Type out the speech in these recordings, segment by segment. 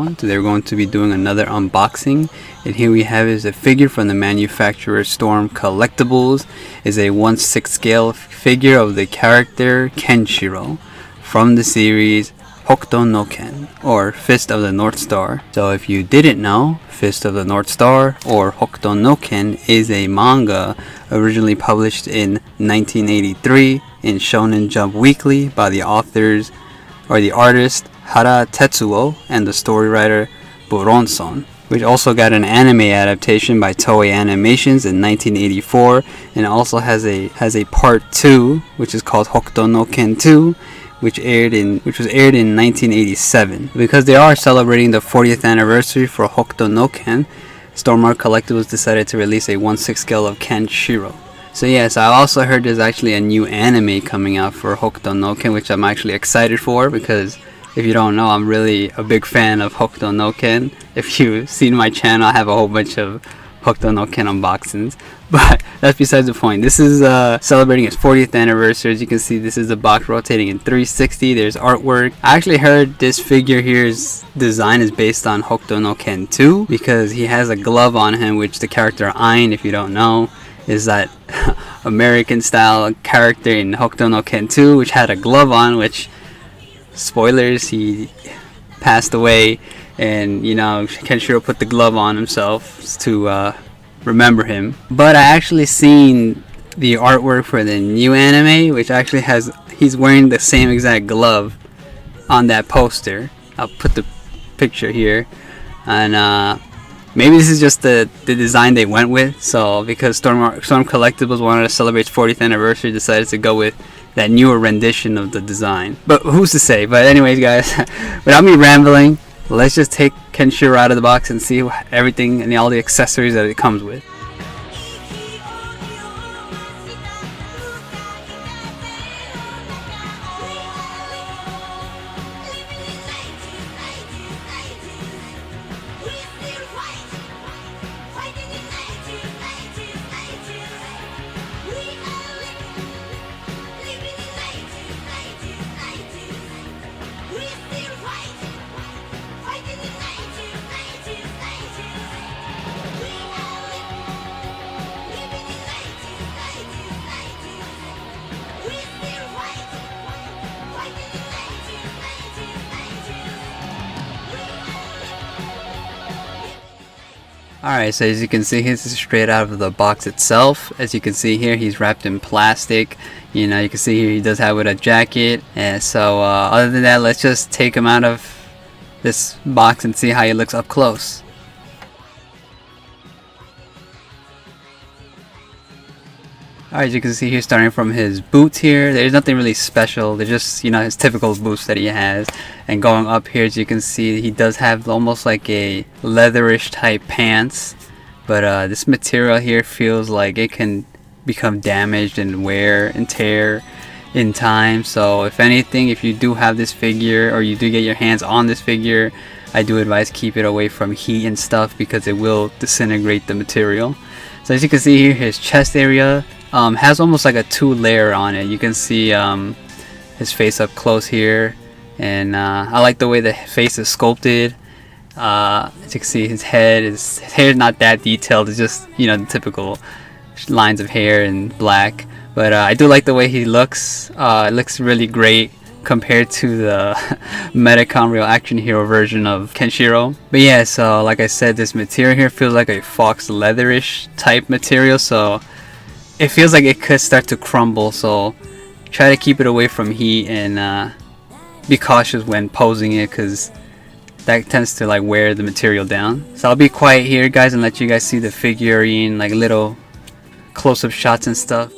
month they're going to be doing another unboxing, and here we have is a figure from the manufacturer Storm Collectibles. Is a 1/6 scale figure of the character Kenshiro from the series Hokuto no Ken, or Fist of the North Star. So if you didn't know, Fist of the North Star, or Hokuto no Ken, is a manga originally published in 1983 in Shonen Jump Weekly by the authors, or the artist, Hara Tetsuo, and the story writer Buronson, which also got an anime adaptation by Toei Animations in 1984, and also has a part 2, which is called Hokuto no Ken 2, which was aired in 1987. Because they are celebrating the 40th anniversary for Hokuto no Ken, Storm Collectibles decided to release a 1/6 scale of Kenshiro. So yes, I also heard there's actually a new anime coming out for Hokuto no Ken, which I'm actually excited for, because if you don't know, I'm really a big fan of Hokuto no Ken. If you've seen my channel, I have a whole bunch of Hokuto no Ken unboxings, but that's besides the point. This is celebrating its 40th anniversary. As you can see, this is the box rotating in 360. There's artwork. I actually heard this figure here's design is based on Hokuto no Ken 2, because he has a glove on him, which the character Ein, if you don't know, is that American style character in Hokuto no Ken 2, which had a glove on, which, spoilers, he passed away. And you know, Kenshiro put the glove on himself to remember him. But I actually seen the artwork for the new anime, which actually has, he's wearing the same exact glove on that poster. I'll put the picture here, and maybe this is just the design they went with. So because Storm Collectibles wanted to celebrate its 40th anniversary, decided to go with that newer rendition of the design. But who's to say? But anyways, guys, without me rambling, let's just take Kenshiro out of the box and see everything and all the accessories that it comes with. Alright, so as you can see, this is straight out of the box itself. As you can see here, he's wrapped in plastic. You know, you can see here he does have with a jacket. And so other than that, let's just take him out of this box and see how he looks up close. Alright, as you can see here, starting from his boots here, there's nothing really special. They're just, you know, his typical boots that he has. And going up here, as you can see, he does have almost like a leatherish type pants. But this material here feels like it can become damaged and wear and tear in time. So if anything, if you do have this figure, or you do get your hands on this figure, I do advise keep it away from heat and stuff, because it will disintegrate the material. So as you can see here, his chest area has almost like a 2-layer on it. You can see his face up close here, and I like the way the face is sculpted. As you can see, his hair is not that detailed. It's just, you know, the typical lines of hair and black. But I do like the way he looks. It looks really great compared to the Metacom Real Action Hero version of Kenshiro. But yeah, so like I said, this material here feels like a fox leatherish type material, so it feels like it could start to crumble. So try to keep it away from heat, and be cautious when posing it, because that tends to like wear the material down. So I'll be quiet here, guys, and let you guys see the figurine, like little close-up shots and stuff.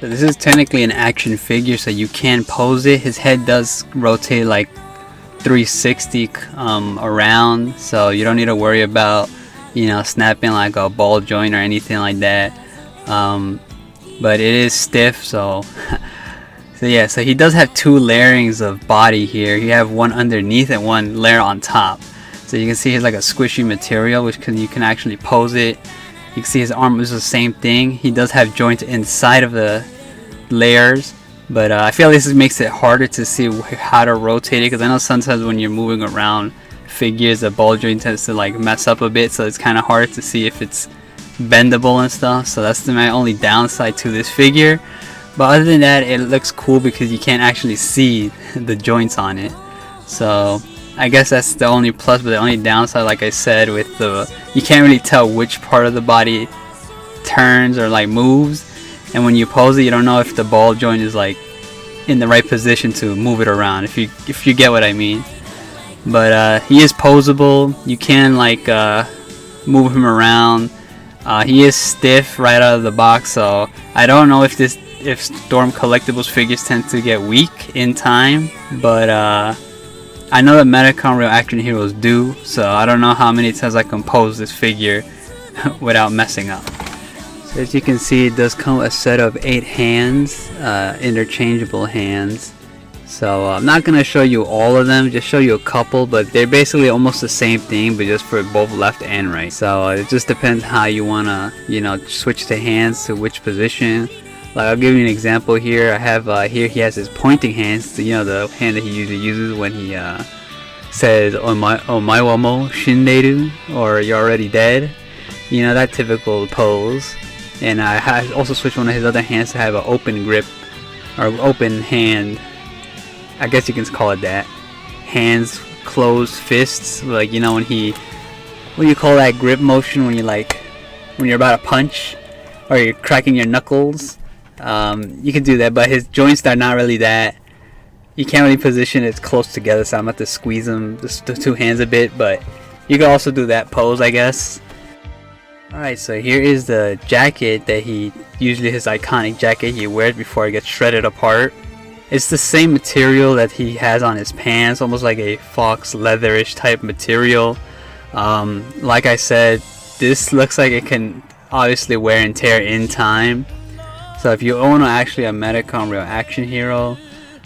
So this is technically an action figure, so you can pose it. His head does rotate like 360 around, so you don't need to worry about, you know, snapping like a ball joint or anything like that. But it is stiff, so so yeah, so he does have two layerings of body here. You have one underneath and one layer on top. So you can see he's like a squishy material, which you can actually pose it. You can see his arm is the same thing. He does have joints inside of the layers, but I feel this makes it harder to see how to rotate it, because I know sometimes when you're moving around figures, the ball joint tends to like mess up a bit, so it's kind of hard to see if it's bendable and stuff. So that's my only downside to this figure. But other than that, it looks cool because you can't actually see the joints on it. So I guess that's the only plus, but the only downside, like I said, with you can't really tell which part of the body turns or like moves, and when you pose it, you don't know if the ball joint is like in the right position to move it around, if you get what I mean. But he is posable. You can like move him around. He is stiff right out of the box, so I don't know if Storm Collectibles figures tend to get weak in time, but I know that Metacon Real Action Heroes do, so I don't know how many times I can pose this figure without messing up. So as you can see, it does come with a set of 8 hands, interchangeable hands. So I'm not going to show you all of them, just show you a couple, but they're basically almost the same thing, but just for both left and right. So it just depends how you want to, you know, switch the hands to which position. Like, I'll give you an example here. I have here he has his pointing hands, you know, the hand that he usually uses when he says "Omaiwamo Shinderu" or "You're already dead." You know, that typical pose. And I also switched one of his other hands to have an open grip or open hand. I guess you can call it that. Hands, closed fists, like, you know, when you call that grip motion when you're about to punch or you're cracking your knuckles. You can do that, but his joints are not really that. You can't really position it close together, so I'm going to have to squeeze them, the two hands a bit, but you can also do that pose, I guess. Alright, so here is the jacket that usually his iconic jacket he wears before it gets shredded apart. It's the same material that he has on his pants, almost like a fox leatherish type material. Like I said, this looks like it can obviously wear and tear in time. So if you own actually a Metacon Real Action Hero,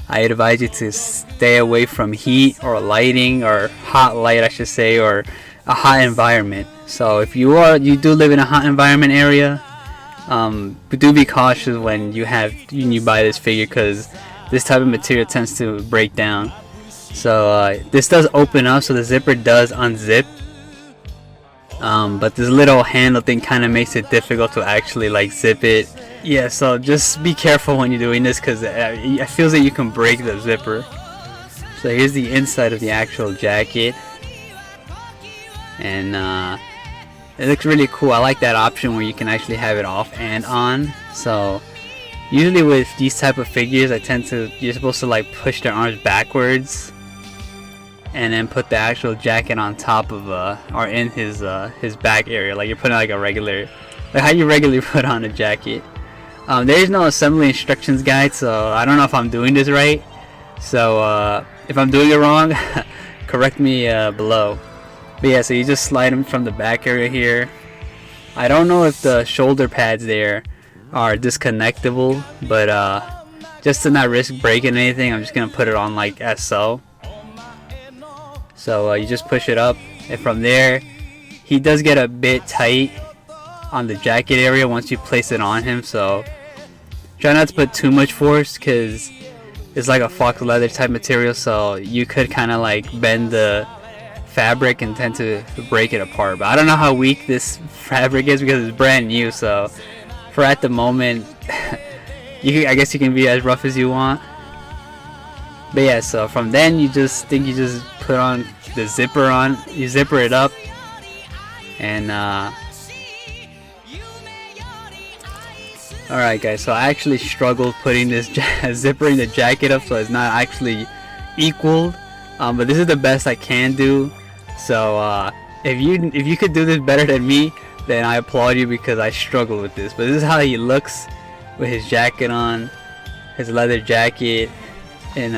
I advise you to stay away from heat or lighting, or hot light I should say, or a hot environment. So if you do live in a hot environment area, but do be cautious when you buy this figure, because this type of material tends to break down. So this does open up, so the zipper does unzip, but this little handle thing kind of makes it difficult to actually like zip it. Yeah, so just be careful when you're doing this, because it feels that you can break the zipper. So here's the inside of the actual jacket, and it looks really cool. I like that option where you can actually have it off and on. So usually with these type of figures, you're supposed to like push their arms backwards and then put the actual jacket on top of or in his back area, like you're putting like how you regularly put on a jacket. There is no assembly instructions guide, so I don't know if I'm doing this right. So if I'm doing it wrong, correct me below. But yeah, so you just slide them from the back area here. I don't know if the shoulder pads there are disconnectable, but just to not risk breaking anything, I'm just gonna put it on like so. So you just push it up, and from there he does get a bit tight on the jacket area once you place it on him, so try not to put too much force, because it's like a fox leather type material, so you could kind of like bend the fabric and tend to break it apart. But I don't know how weak this fabric is because it's brand new, so for at the moment I guess you can be as rough as you want. But yeah, so from then you just put on the zipper on, you zipper it up, and alright guys, so I actually struggled putting this zippering the jacket up, so it's not actually equal, but this is the best I can do. So if you could do this better than me, then I applaud you, because I struggle with this. But this is how he looks with his jacket on, his leather jacket, and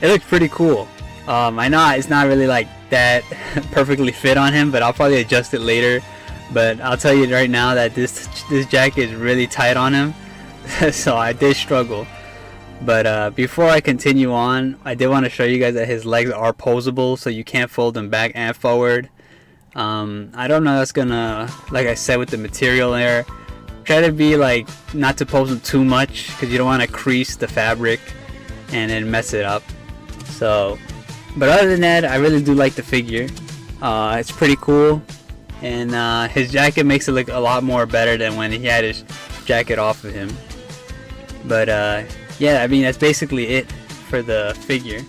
it looks pretty cool. I know it's not really like that perfectly fit on him, but I'll probably adjust it later. But I'll tell you right now that this jacket is really tight on him, so I did struggle. But before I continue on, I did want to show you guys that his legs are posable, so you can't fold them back and forward. I don't know, that's gonna, like I said with the material there, try to be like not to pose them too much, because you don't want to crease the fabric and then mess it up. So, but other than that, I really do like the figure. It's pretty cool, and his jacket makes it look a lot more better than when he had his jacket off of him. But yeah, I mean, that's basically it for the figure.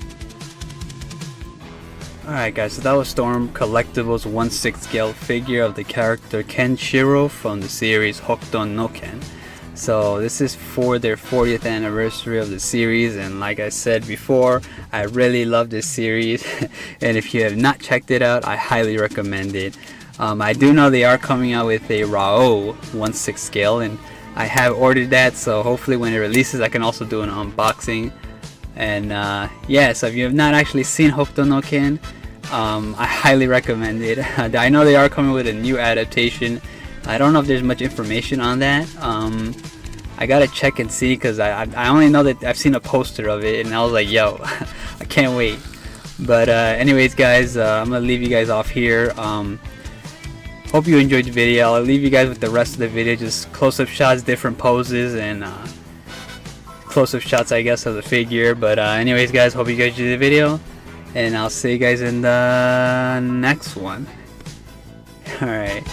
Alright guys, so that was Storm Collectibles 1/6 scale figure of the character Kenshiro from the series Hokuto no Ken. So this is for their 40th anniversary of the series, and like I said before, I really love this series and if you have not checked it out, I highly recommend it. I do know they are coming out with a Rao 1/6 scale, and I have ordered that, so hopefully when it releases I can also do an unboxing. And yeah, so if you have not actually seen Hokuto no Ken, I highly recommend it. I know they are coming with a new adaptation. I don't know if there's much information on that. I gotta check and see, because I only know that I've seen a poster of it and I was like, yo, I can't wait. But anyways guys, I'm gonna leave you guys off here. Hope you enjoyed the video. I'll leave you guys with the rest of the video, just close-up shots, different poses, and close-up shots I guess of the figure. But anyways guys, hope you guys enjoyed the video, and I'll see you guys in the next one. Alright,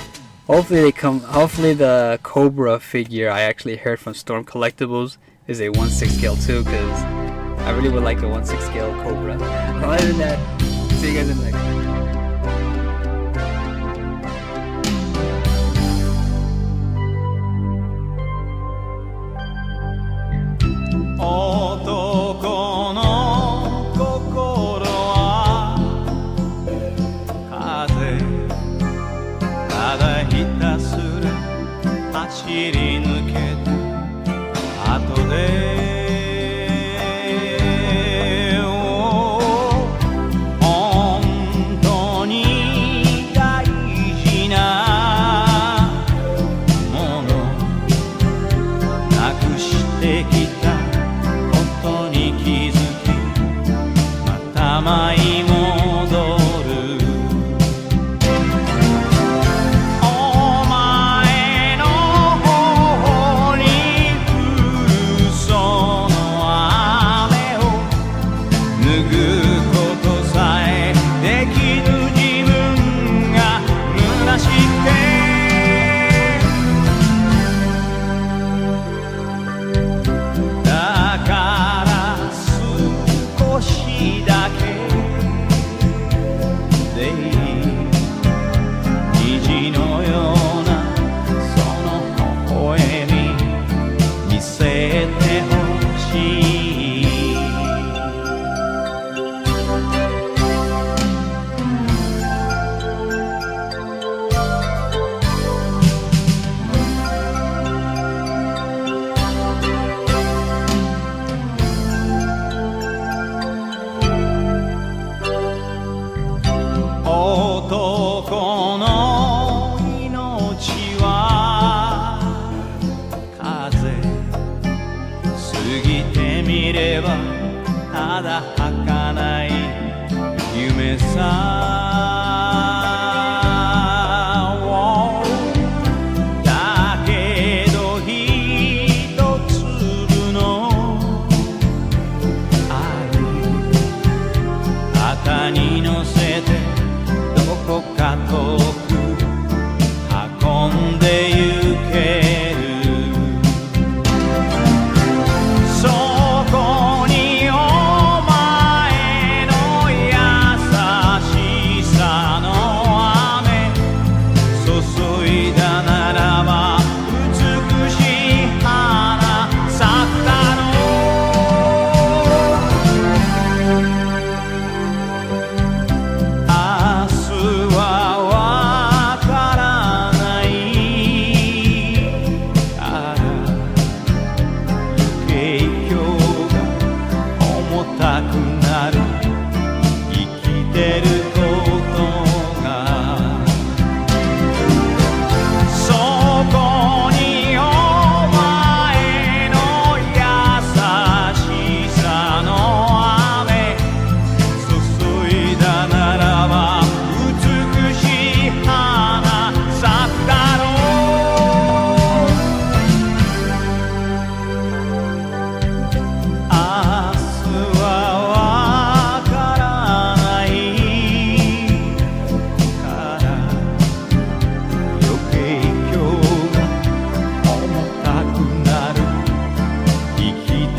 hopefully the Cobra figure I actually heard from Storm Collectibles is a 1/6 scale too, because I really would like a 1/6 scale Cobra. But other than that, see you guys in the next one.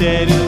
てる